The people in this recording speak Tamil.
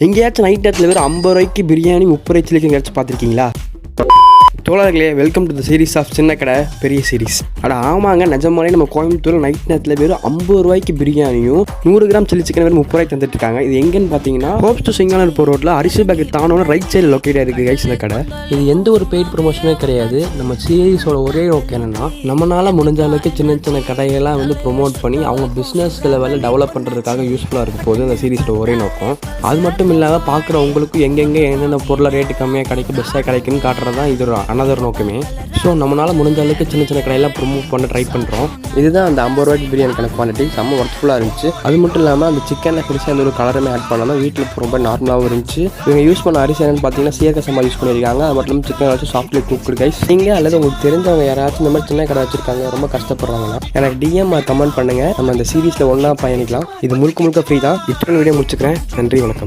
எங்கேயாச்சும் நைட் நேரத்தில் வெறும் 50 ரூபாய்க்கு பிரியாணி 30 ரூபாய்க்கு சிலிக்கு எங்கேயாச்சும் பார்த்துருக்கீங்களா? தோழர்களே, welcome to the series of சின்ன கடை பெரிய சீரீஸ். ஆமாங்க, நிஜமாலே நம்ம கோயம்புத்தூர் நைட் நேரத்தில் வெறும் 50 ரூபாய்க்கு பிரியாணியும் 100 கிராம் சில்லி சிக்கன் வெறும் 30 ரூபாய்க்கு தந்துட்டு இருக்காங்க. இது எங்கன்னு பார்த்தீங்கன்னா ஹோப்ஸ் டு சிங்கானூர் போகிற ரோட்டில் அரிசி பேக் தானோன்னு ரைட் சைடில் லொக்கேட் ஆகிருக்கு கைஸ் இந்த கடை. இது எந்த ஒரு பெய்ட் ப்ரொமோஷனே கிடையாது. நம்ம சீரீஸோட ஒரே நோக்கம் என்னன்னா, நம்மளால முடிஞ்ச அளவுக்கு சின்ன சின்ன கடையெல்லாம் ப்ரொமோட் பண்ணி அவங்க பிஸ்னஸ் லெவலில் டெவலப் பண்ணுறதுக்காக யூஸ்ஃபுல்லாக இருக்கும் போது இந்த சீரீஸோட ஒரே நோக்கம். அது மட்டும் இல்லாமல் பார்க்குற உங்களுக்கு எங்கெங்கே என்னென்ன பொருளை ரேட்டு கம்மியாக கிடைக்கும், பெஸ்ட்டாக கிடைக்குன்னு காட்டுறது தான் இது அனதர் நோக்கமே. ஸோ நம்மளால் முடிஞ்ச அளவுக்கு சின்ன சின்ன கடையெல்லாம் ப்ரொமோட் பண்ண ட்ரை பண்ணுறோம். இதுதான் அந்த 50 ரூபாய்க்கு பிரியாணிக்கான குவாலிட்டி. செம்ம ஒர்க்ஃபுல்லாக இருந்துச்சு. அது மட்டும் இல்லாமல் அந்த சிக்கனில் பெருசாக அந்த ஒரு கலருமே ஆட் பண்ணாமல் வீட்டில் ரொம்ப நார்மலாகவும் இருந்துச்சு. இவங்க யூஸ் பண்ண அரிசி என்னன்னு பார்த்தீங்கன்னா சீரக சம்பா யூஸ் பண்ணியிருக்காங்க. அது மட்டும் இல்லாமல் சிக்கன் வச்சு சாஃப்ட்லி குக்டு கைஸ். நீங்கள் அல்லது உங்களுக்கு தெரிஞ்சவங்க யாராச்சும் இந்த மாதிரி சின்ன கடை வச்சிருக்காங்க, ரொம்ப கஷ்டப்படுறாங்கன்னா எனக்கு டிஎம் கமெண்ட் பண்ணுங்கள். நம்ம இந்த சீரீஸில் ஒன்றா பயணிக்கலாம். இது முழுக்க ஃப்ரீ தான். இத்தனை வீடியோ முடிச்சுக்கிறேன். நன்றி, வணக்கம்.